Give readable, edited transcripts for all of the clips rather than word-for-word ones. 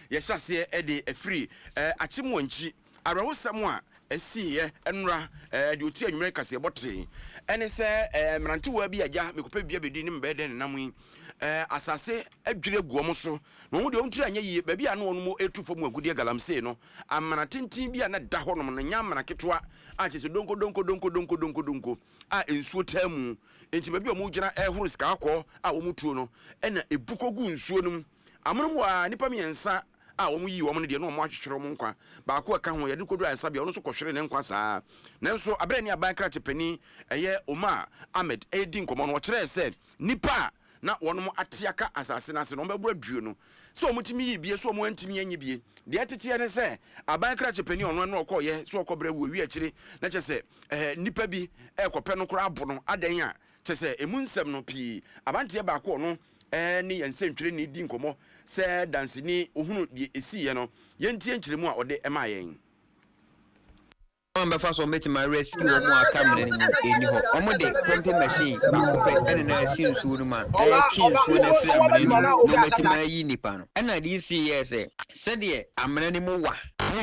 yɛhyase de afiri Akyem Wenchi arawosam a esiye enra de oti anwumere kase bote ene se mrante wa bi agya mekopa bia bedi ne mbede ne namui asase adwire guom so no hu de ontri anya yie ba bia no mo etufo mu agudie Galamsey no amana tintin bia na da honom no nya amana ketwa a chese donko a ensuo tamu enti ba bia mo gyina ehuru sika akọ a wo mutuo no ena ebukogu nsuo no amono wa nipa miensa a wo yi wo no de no mo ahwehwere mo nkwa ba ko aka ho ye de kodu ansa bia ono so kohwere ne nkwa saa nanso abre ne aban kra chepani eye Omar Ahmed edi nkomo no kire se nipa na wono atiaka asase na se no mbabura duo no so omutimi yi bie so omwantimi anyi bie de atete ne se aban kra chepani ono no okoye so okobra wo wi akire na chese nipa bi ekope no kra abo no adan a chese emu nsem no pi abante ba ko no ni yansentwere ni di nkomo se dansini ohunu die esiye no yentie nkyiremu a ode ema yen Mamba faso meti ma rescue omo akamne eni ho omo de pumping machine ba ko pe ene na si nsu no ma twi nsu na fi amene ni no meti ma yi nipa no ena di si yes se de amene ni mo wa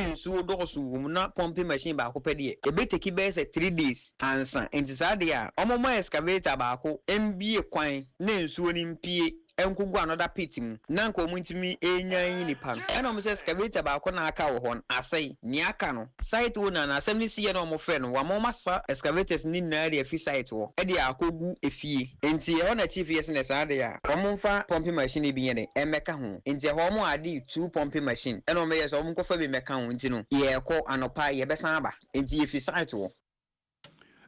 nsu do so wum na pumping machine ba ko pe de e be take be say 3 days ansa enti sa de a omo ma excavator ba ko mbie kwan na nsu ni mpie enkugu another pit mu na nko muntimi enyan nipa no ena mo se excavator ba ko na aka wo hon asai ni aka no site owner na asem ni sie na mo frɛ no wa mo masa excavators ni na area fi site wo e de akogu efie enti e na chief yes na sa de ya omo mfa pumping machine bi yene emeka ho enti e ho mo ade 2 pumping machine ena o me yes o mo kofa bi meka ho enti no ye ko anopa ye besan aba enti ye fi site wo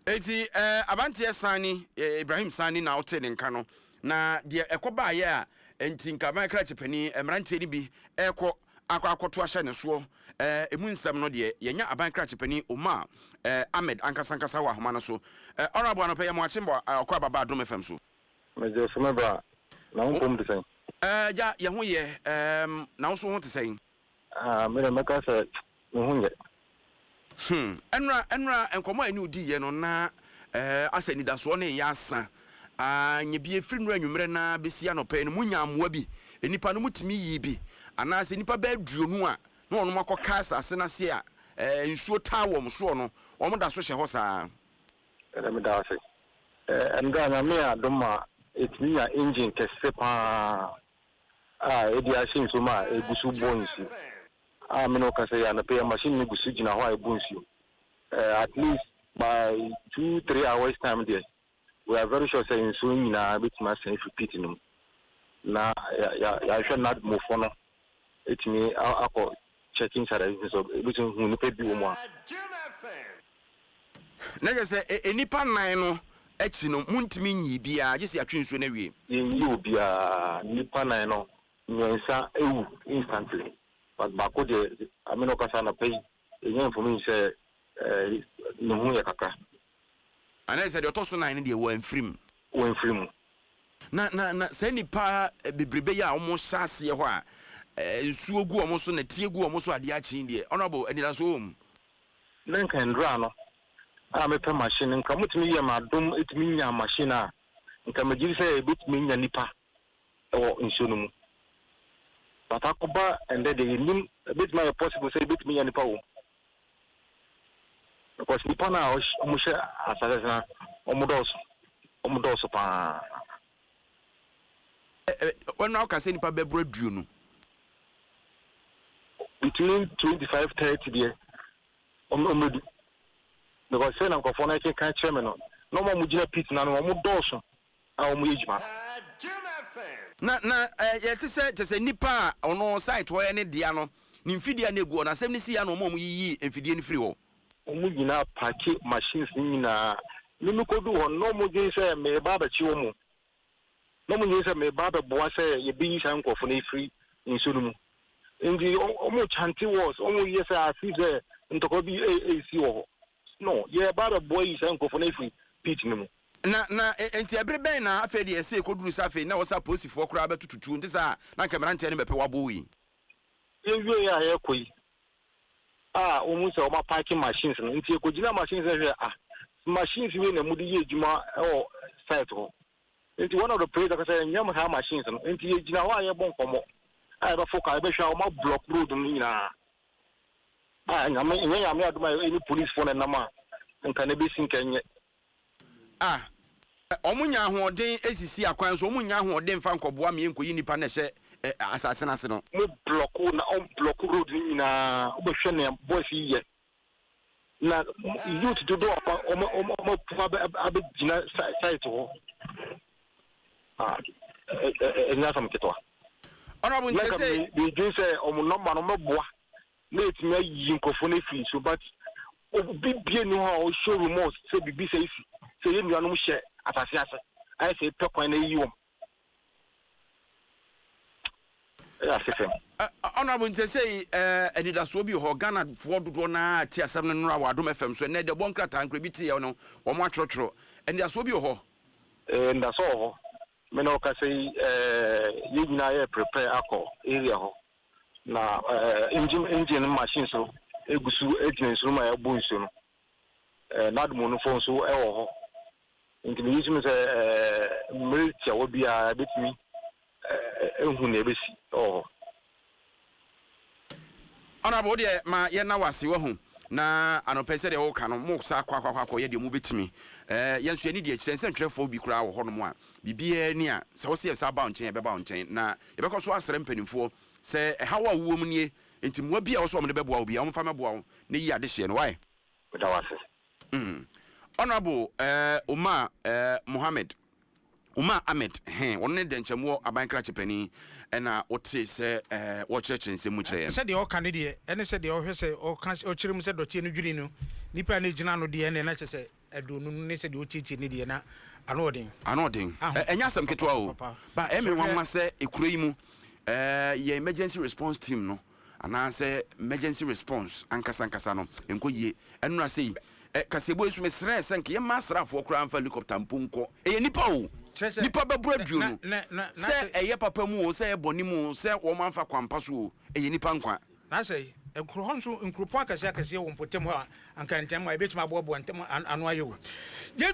enti abante Sani Ibrahim Sani na ote ne nka no na de ekoba ye a enti nka ban kra chepani emrante ni bi eko akwakoto ahye ne so emu nsam no de yenya aban kra chepani Omar Ahmed ankasankasa wa homa no so honorable anopa ye mo achimbo akwa baba Adom FM so meje so meba na unkom de sen ja ye ho ye na wo so ho te sen me meka se me ho ye enra enkomo ani udi ye no na asani da so ne ya asa nye bie firi no anwumre na besia no pe no munya amoa bi enipa no mutimi yi bi ana se nipa ba aduonu a na ono makoka asase na se a nsuo tawom so no omo da so hye ho saa me da se nga na me Adom a etimiya engine kese pa edi ashin so ma egusu bonsi me no ka se ya na pe machine ni gusu gina ho ebunsi at least by 2-3 hours time there we are very sure saying soon na bit ma say repeating them na ya should not move on it me ako checking side so between who no pay bi wo mo na je say enipa nan no echi no muntimi nyi bia je se atwenso na wie yin yi obia nipa nan no nyensa ewu instantly but bako de amino kasa na pay yen information say no hu ya kaka ana se de otoso nan de wo amfrim na se nipa bebrebe ya omo hyase ho a nsuo gu omo so na tie gu omo so ade a chin de honorable anira so om nan kan dra no me pe machine nka mutumi ye ma Adom etumi nya machine a nka magiri se ebetumi nya nipa o nsuo no mu batakoba and then the nim ebetumi possible se ebetumi nya nipa o because nipa na omo hye asase na omo doso pa when now ka se nipa bebro duo no between 25-30 there omo because say na nkofo na can chairman no mo mugina pit na no mo doso a omo yejuma na yete se nipa ono site ho ne dia no ni mfidia na egu na asem ni si ya no mo yiyi mfidie ni free ho omo gina pack machines ni na nunu kodu ho no mo gin say me baba chi omo no mo gin say me baba boa say ye bi san nkofo na free insuru mu ndi omo chanti was omo yes asi say ntoko bi AC ho no ye baba boy san nkofo na free pitch ni mu na enti ebre ben na afa de ese koduru safe na wasa posifo kora betututu ntisa na kamera ntia ne bepe wabo yi ye ya ye koi omu se o ma parking machines no nti ekogina machines ehwe machines we na mudi ye adwuma site ho nti one of the place ka say nyam ha machines no nti ye gina ho aye bon komo I ba foka be hwa o block road no nyina nyame adoma any police phone na ma nka na be sin kenye omunya ahoden esisi akwan so omunya ahoden fa nkoboa me enkoyi nipa na hye asase na se no mo block na on block road nyina o be hwe ne boys yi na youth do do o abe gina site ho enya sam ketwa honorable say we do say o mo number no meboa na etime yi nkofo na free so but bibie ni ho o show remorse say bibi say isi say ye nuanu hye atase ase I say pekwan na yi wom honorable say enidaso bi ho Ghana fo dodo na ti asem no ra Adom FM so na de bonkrata ankra bi tie no wo mo atrotro enidaso bi ho ndaso ho me no ka say ye nyina ye prepare akọ area ho na engine machine so egusu engine so ma ebu nso no na Adom no fo so e wo ho nti me yisu me say military wo bia betimi ehun na ebesi honorable de ma ye na wase wo hu na anopese de wo ka no mo sa kwakwa ye de mu betimi yenso ani de ekire nsentwefo bi kura wo ho no mo a bibia ni a se wo se sa ba onchen be ba onchen na ye be ko so asere mpanimfo se hawa wo mu nie enti mo bia wo so mo de beboa wo bia wo mfa meboa wo ne yi ade hye no why da wase honorable Umar Mohammed Umar Ahmed wonne denchemo abankra chepani na wote se wo chirechensem mu kire se de o kan de ene se de o hwese o kan o chirim se dotie no dwiri no nipa na gina no de ene na chese edonu ne se de o titi ne de na anoden enya sam ketwa o ba eme wanwa se ekuro yi mu ye emergency response team no ana se emergency response ankasa no enko yie enu na sei kasebo esu mesre senke ye masrafo kura amfa helicopter mpunko nipa o nipa bebro aduo no se eye papa mu o se eboni mu se wo manfa kwampa so o nipa nkwa na sei enkro honso enkropo akase wo mpotem ho anka ntem ma ebetuma bobo ntem anu ayo